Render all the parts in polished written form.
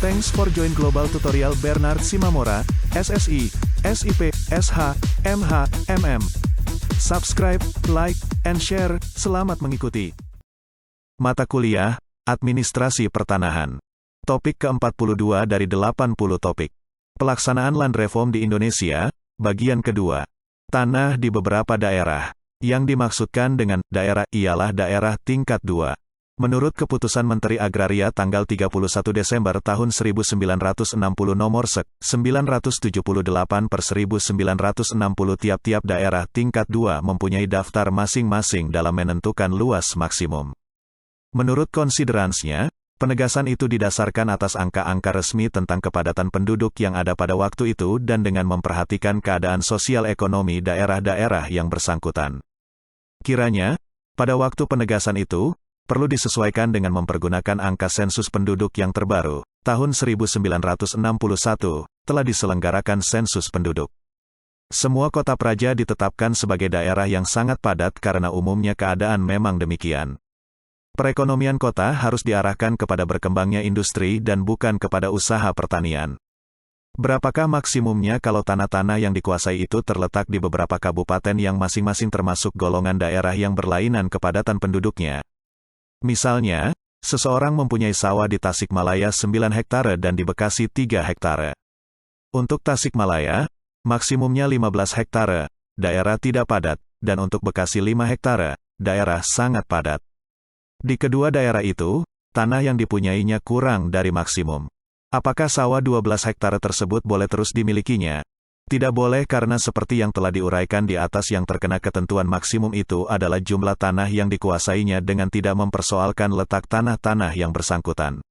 Thanks for join Global Tutorial Bernard Simamora, SSI, SIP, SH, MH, MM. Subscribe, like, and share. Selamat mengikuti. Mata kuliah, Administrasi Pertanahan. Topik ke-42 dari 80 topik. Pelaksanaan Land Reform di Indonesia, bagian kedua. Tanah di beberapa daerah. Yang dimaksudkan dengan daerah ialah daerah tingkat 2. Menurut Keputusan Menteri Agraria tanggal 31 Desember tahun 1960 nomor Sek. 978/1960 tiap-tiap daerah tingkat 2 mempunyai daftar masing-masing dalam menentukan luas maksimum. Menurut konsideransnya, penegasan itu didasarkan atas angka-angka resmi tentang kepadatan penduduk yang ada pada waktu itu dan dengan memperhatikan keadaan sosial ekonomi daerah-daerah yang bersangkutan. Kiranya, pada waktu penegasan itu, perlu disesuaikan dengan mempergunakan angka sensus penduduk yang terbaru. Tahun 1961, telah diselenggarakan sensus penduduk. Semua kota praja ditetapkan sebagai daerah yang sangat padat karena umumnya keadaan memang demikian. Perekonomian kota harus diarahkan kepada berkembangnya industri dan bukan kepada usaha pertanian. Berapakah maksimumnya kalau tanah-tanah yang dikuasai itu terletak di beberapa kabupaten yang masing-masing termasuk golongan daerah yang berlainan kepadatan penduduknya? Misalnya, seseorang mempunyai sawah di Tasikmalaya 9 hektare dan di Bekasi 3 hektare. Untuk Tasikmalaya, maksimumnya 15 hektare, daerah tidak padat, dan untuk Bekasi 5 hektare, daerah sangat padat. Di kedua daerah itu, tanah yang dipunyainya kurang dari maksimum. Apakah sawah 12 hektare tersebut boleh terus dimilikinya? Tidak boleh karena seperti yang telah diuraikan di atas yang terkena ketentuan maksimum itu adalah jumlah tanah yang dikuasainya dengan tidak mempersoalkan letak tanah-tanah yang bersangkutan.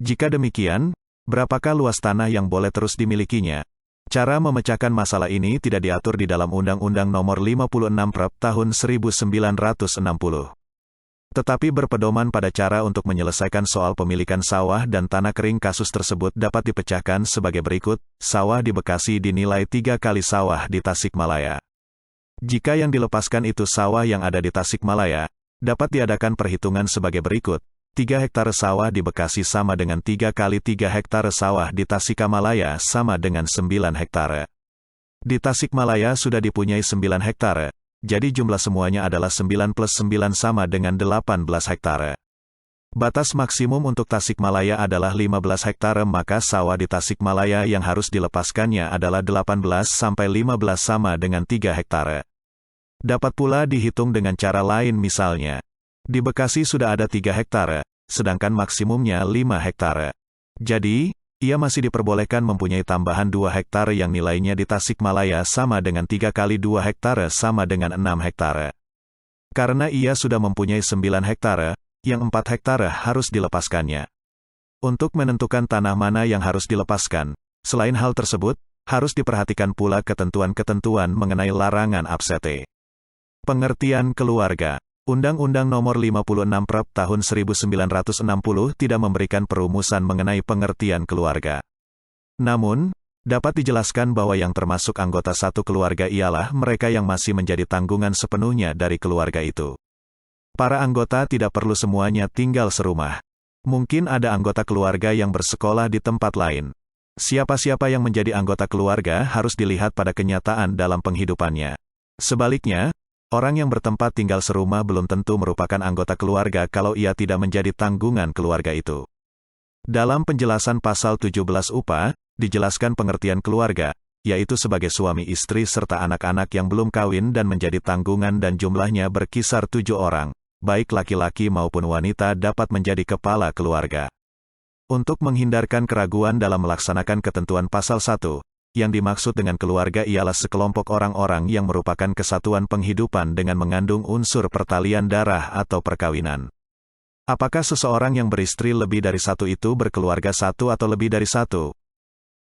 Jika demikian, berapakah luas tanah yang boleh terus dimilikinya? Cara memecahkan masalah ini tidak diatur di dalam Undang-Undang Nomor 56 Prep tahun 1960. Tetapi berpedoman pada cara untuk menyelesaikan soal pemilikan sawah dan tanah kering kasus tersebut dapat dipecahkan sebagai berikut, sawah di Bekasi dinilai 3 kali sawah di Tasikmalaya. Jika yang dilepaskan itu sawah yang ada di Tasikmalaya, dapat diadakan perhitungan sebagai berikut, 3 hektare sawah di Bekasi sama dengan 3 kali 3 hektare sawah di Tasikmalaya sama dengan 9 hektare. Di Tasikmalaya sudah dipunyai 9 hektare. Jadi jumlah semuanya adalah 9 plus 9 sama dengan 18 hektare. Batas maksimum untuk Tasikmalaya adalah 15 hektare maka sawah di Tasikmalaya yang harus dilepaskannya adalah 18 sampai 15 sama dengan 3 hektare. Dapat pula dihitung dengan cara lain misalnya. Di Bekasi sudah ada 3 hektare, sedangkan maksimumnya 5 hektare. Jadi, ia masih diperbolehkan mempunyai tambahan 2 hektare yang nilainya di Tasikmalaya sama dengan 3 kali 2 hektare sama dengan 6 hektare. Karena ia sudah mempunyai 9 hektare, yang 4 hektare harus dilepaskannya. Untuk menentukan tanah mana yang harus dilepaskan, selain hal tersebut, harus diperhatikan pula ketentuan-ketentuan mengenai larangan absete. Pengertian keluarga. Undang-Undang Nomor 56 Prep tahun 1960 tidak memberikan perumusan mengenai pengertian keluarga. Namun, dapat dijelaskan bahwa yang termasuk anggota satu keluarga ialah mereka yang masih menjadi tanggungan sepenuhnya dari keluarga itu. Para anggota tidak perlu semuanya tinggal serumah. Mungkin ada anggota keluarga yang bersekolah di tempat lain. Siapa-siapa yang menjadi anggota keluarga harus dilihat pada kenyataan dalam penghidupannya. Sebaliknya, orang yang bertempat tinggal serumah belum tentu merupakan anggota keluarga kalau ia tidak menjadi tanggungan keluarga itu. Dalam penjelasan pasal 17 UPA, dijelaskan pengertian keluarga, yaitu sebagai suami istri serta anak-anak yang belum kawin dan menjadi tanggungan dan jumlahnya berkisar 7 orang, baik laki-laki maupun wanita dapat menjadi kepala keluarga. Untuk menghindarkan keraguan dalam melaksanakan ketentuan pasal 1, yang dimaksud dengan keluarga ialah sekelompok orang-orang yang merupakan kesatuan penghidupan dengan mengandung unsur pertalian darah atau perkawinan. Apakah seseorang yang beristri lebih dari satu itu berkeluarga satu atau lebih dari satu?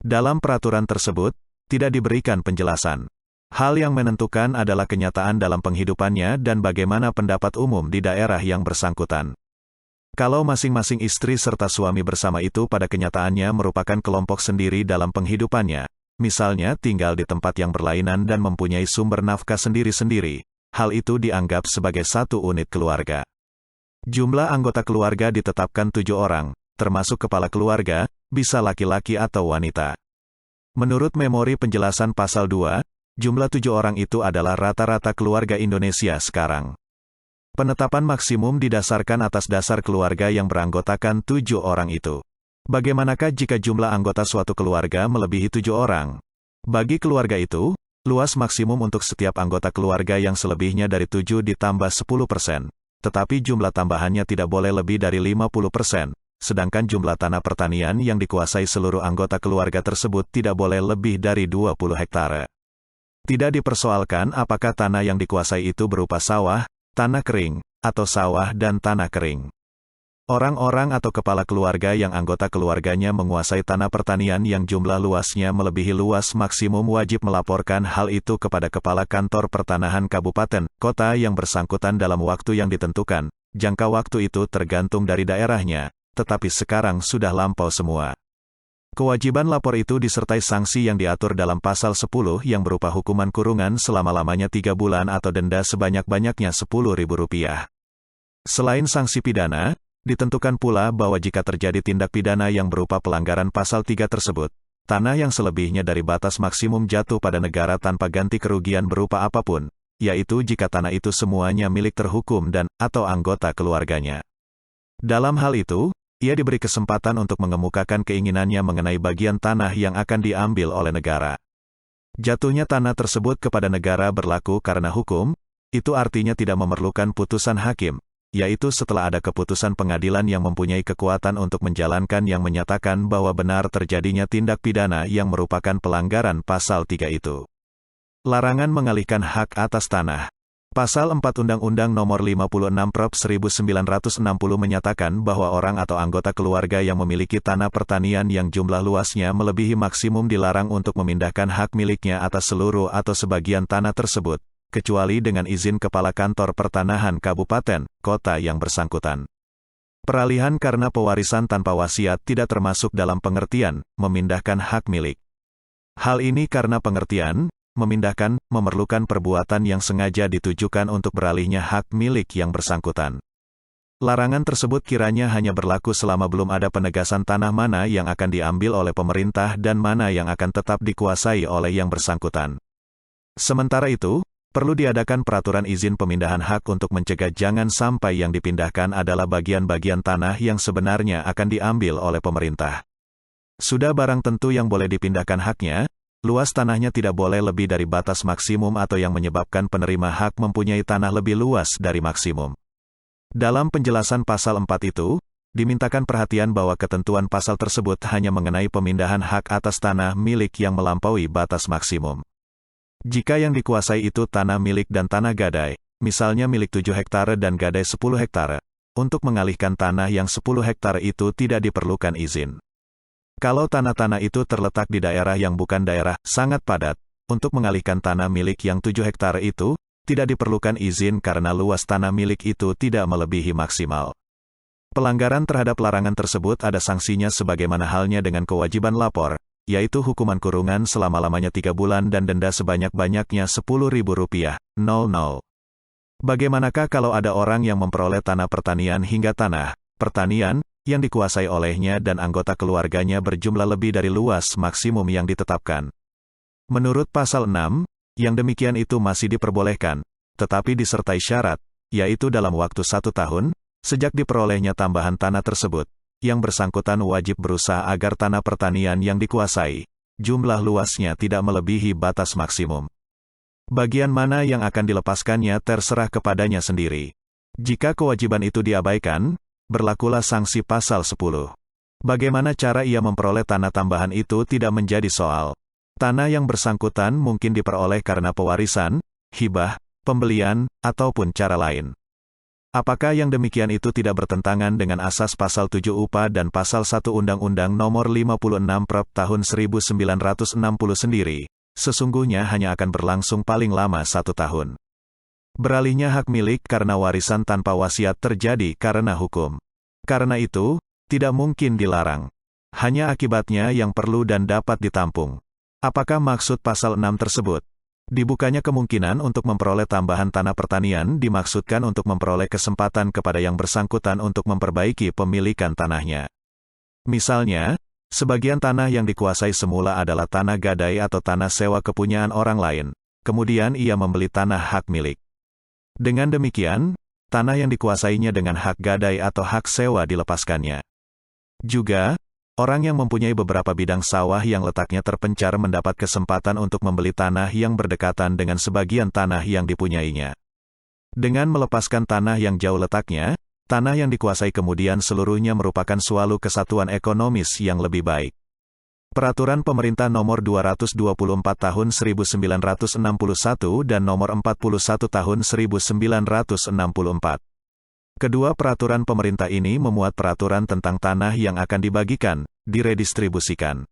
Dalam peraturan tersebut, tidak diberikan penjelasan. Hal yang menentukan adalah kenyataan dalam penghidupannya dan bagaimana pendapat umum di daerah yang bersangkutan. Kalau masing-masing istri serta suami bersama itu pada kenyataannya merupakan kelompok sendiri dalam penghidupannya, misalnya tinggal di tempat yang berlainan dan mempunyai sumber nafkah sendiri-sendiri, hal itu dianggap sebagai satu unit keluarga. Jumlah anggota keluarga ditetapkan 7 orang, termasuk kepala keluarga, bisa laki-laki atau wanita. Menurut memori penjelasan pasal 2, jumlah 7 orang itu adalah rata-rata keluarga Indonesia sekarang. Penetapan maksimum didasarkan atas dasar keluarga yang beranggotakan 7 orang itu. Bagaimanakah jika jumlah anggota suatu keluarga melebihi 7 orang? Bagi keluarga itu, luas maksimum untuk setiap anggota keluarga yang selebihnya dari 7 ditambah 10%, tetapi jumlah tambahannya tidak boleh lebih dari 50%, sedangkan jumlah tanah pertanian yang dikuasai seluruh anggota keluarga tersebut tidak boleh lebih dari 20 hektare. Tidak dipersoalkan apakah tanah yang dikuasai itu berupa sawah, tanah kering, atau sawah dan tanah kering. Orang-orang atau kepala keluarga yang anggota keluarganya menguasai tanah pertanian yang jumlah luasnya melebihi luas maksimum wajib melaporkan hal itu kepada Kepala Kantor Pertanahan Kabupaten, Kota yang bersangkutan dalam waktu yang ditentukan. Jangka waktu itu tergantung dari daerahnya, tetapi sekarang sudah lampau semua. Kewajiban lapor itu disertai sanksi yang diatur dalam pasal 10 yang berupa hukuman kurungan selama-lamanya 3 bulan atau denda sebanyak-banyaknya Rp10.000. Selain sanksi pidana, ditentukan pula bahwa jika terjadi tindak pidana yang berupa pelanggaran pasal 3 tersebut, tanah yang selebihnya dari batas maksimum jatuh pada negara tanpa ganti kerugian berupa apapun, yaitu jika tanah itu semuanya milik terhukum dan atau anggota keluarganya. Dalam hal itu, ia diberi kesempatan untuk mengemukakan keinginannya mengenai bagian tanah yang akan diambil oleh negara. Jatuhnya tanah tersebut kepada negara berlaku karena hukum, itu artinya tidak memerlukan putusan hakim, yaitu setelah ada keputusan pengadilan yang mempunyai kekuatan untuk menjalankan yang menyatakan bahwa benar terjadinya tindak pidana yang merupakan pelanggaran pasal 3 itu. Larangan mengalihkan hak atas tanah. Pasal 4 Undang-Undang Nomor 56 Prop 1960 menyatakan bahwa orang atau anggota keluarga yang memiliki tanah pertanian yang jumlah luasnya melebihi maksimum dilarang untuk memindahkan hak miliknya atas seluruh atau sebagian tanah tersebut, kecuali dengan izin Kepala Kantor Pertanahan Kabupaten, Kota yang bersangkutan. Peralihan karena pewarisan tanpa wasiat tidak termasuk dalam pengertian memindahkan hak milik. Hal ini karena pengertian memindahkan memerlukan perbuatan yang sengaja ditujukan untuk beralihnya hak milik yang bersangkutan. Larangan tersebut kiranya hanya berlaku selama belum ada penegasan tanah mana yang akan diambil oleh pemerintah dan mana yang akan tetap dikuasai oleh yang bersangkutan. Sementara itu, perlu diadakan peraturan izin pemindahan hak untuk mencegah jangan sampai yang dipindahkan adalah bagian-bagian tanah yang sebenarnya akan diambil oleh pemerintah. Sudah barang tentu yang boleh dipindahkan haknya, luas tanahnya tidak boleh lebih dari batas maksimum atau yang menyebabkan penerima hak mempunyai tanah lebih luas dari maksimum. Dalam penjelasan pasal 4 itu, dimintakan perhatian bahwa ketentuan pasal tersebut hanya mengenai pemindahan hak atas tanah milik yang melampaui batas maksimum. Jika yang dikuasai itu tanah milik dan tanah gadai, misalnya milik 7 hektare dan gadai 10 hektare, untuk mengalihkan tanah yang 10 hektare itu tidak diperlukan izin. Kalau tanah-tanah itu terletak di daerah yang bukan daerah sangat padat, untuk mengalihkan tanah milik yang 7 hektare itu, tidak diperlukan izin karena luas tanah milik itu tidak melebihi maksimal. Pelanggaran terhadap larangan tersebut ada sanksinya sebagaimana halnya dengan kewajiban lapor, yaitu hukuman kurungan selama-lamanya 3 bulan dan denda sebanyak-banyaknya Rp10.000. Bagaimanakah kalau ada orang yang memperoleh tanah pertanian hingga tanah pertanian yang dikuasai olehnya dan anggota keluarganya berjumlah lebih dari luas maksimum yang ditetapkan? Menurut pasal 6, yang demikian itu masih diperbolehkan, tetapi disertai syarat, yaitu dalam waktu 1 tahun, sejak diperolehnya tambahan tanah tersebut, yang bersangkutan wajib berusaha agar tanah pertanian yang dikuasai, jumlah luasnya tidak melebihi batas maksimum. Bagian mana yang akan dilepaskannya terserah kepadanya sendiri. Jika kewajiban itu diabaikan, berlakulah sanksi pasal 10. Bagaimana cara ia memperoleh tanah tambahan itu tidak menjadi soal. Tanah yang bersangkutan mungkin diperoleh karena pewarisan, hibah, pembelian, ataupun cara lain. Apakah yang demikian itu tidak bertentangan dengan asas pasal 7 UPA dan pasal 1 Undang-Undang Nomor 56 Prop tahun 1960 sendiri, sesungguhnya hanya akan berlangsung paling lama 1 tahun. Beralihnya hak milik karena warisan tanpa wasiat terjadi karena hukum. Karena itu, tidak mungkin dilarang. Hanya akibatnya yang perlu dan dapat ditampung. Apakah maksud pasal 6 tersebut? Dibukanya kemungkinan untuk memperoleh tambahan tanah pertanian dimaksudkan untuk memperoleh kesempatan kepada yang bersangkutan untuk memperbaiki pemilikan tanahnya. Misalnya, Sebagian tanah yang dikuasai semula adalah tanah gadai atau tanah sewa kepunyaan orang lain, kemudian ia membeli tanah hak milik. Dengan demikian, tanah yang dikuasainya dengan hak gadai atau hak sewa dilepaskannya. Juga, orang yang mempunyai beberapa bidang sawah yang letaknya terpencar mendapat kesempatan untuk membeli tanah yang berdekatan dengan sebagian tanah yang dipunyainya. Dengan melepaskan tanah yang jauh letaknya, tanah yang dikuasai kemudian seluruhnya merupakan suatu kesatuan ekonomis yang lebih baik. Peraturan Pemerintah Nomor 224 Tahun 1961 dan Nomor 41 Tahun 1964. Kedua peraturan pemerintah ini memuat peraturan tentang tanah yang akan dibagikan, diredistribusikan.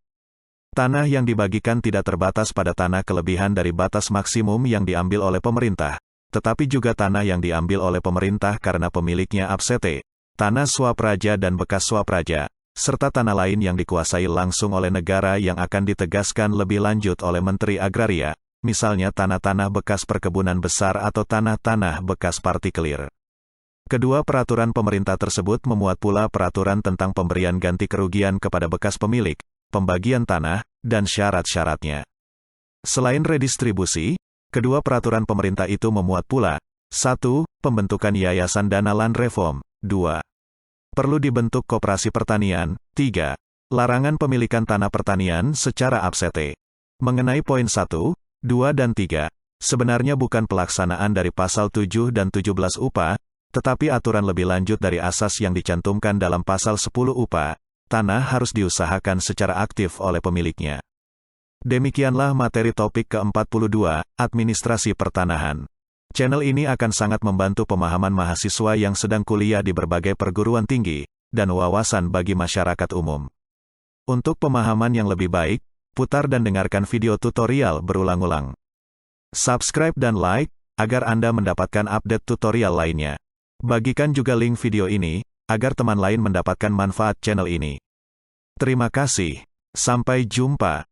Tanah yang dibagikan tidak terbatas pada tanah kelebihan dari batas maksimum yang diambil oleh pemerintah, tetapi juga tanah yang diambil oleh pemerintah karena pemiliknya absete, tanah swapraja dan bekas swapraja, serta tanah lain yang dikuasai langsung oleh negara yang akan ditegaskan lebih lanjut oleh Menteri Agraria, misalnya tanah-tanah bekas perkebunan besar atau tanah-tanah bekas partikelir. Kedua peraturan pemerintah tersebut memuat pula peraturan tentang pemberian ganti kerugian kepada bekas pemilik, pembagian tanah, dan syarat-syaratnya. Selain redistribusi, kedua peraturan pemerintah itu memuat pula, 1. Pembentukan Yayasan Dana Land Reform, 2. Perlu dibentuk koperasi pertanian, 3. Larangan pemilikan tanah pertanian secara absete. Mengenai poin 1, 2 dan 3, sebenarnya bukan pelaksanaan dari pasal 7 dan 17 UPA, tetapi aturan lebih lanjut dari asas yang dicantumkan dalam pasal 10 UPA, tanah harus diusahakan secara aktif oleh pemiliknya. Demikianlah materi topik ke-42, Administrasi Pertanahan. Channel ini akan sangat membantu pemahaman mahasiswa yang sedang kuliah di berbagai perguruan tinggi, dan wawasan bagi masyarakat umum. Untuk pemahaman yang lebih baik, putar dan dengarkan video tutorial berulang-ulang. Subscribe dan like, agar Anda mendapatkan update tutorial lainnya. Bagikan juga link video ini, agar teman lain mendapatkan manfaat channel ini. Terima kasih. Sampai jumpa.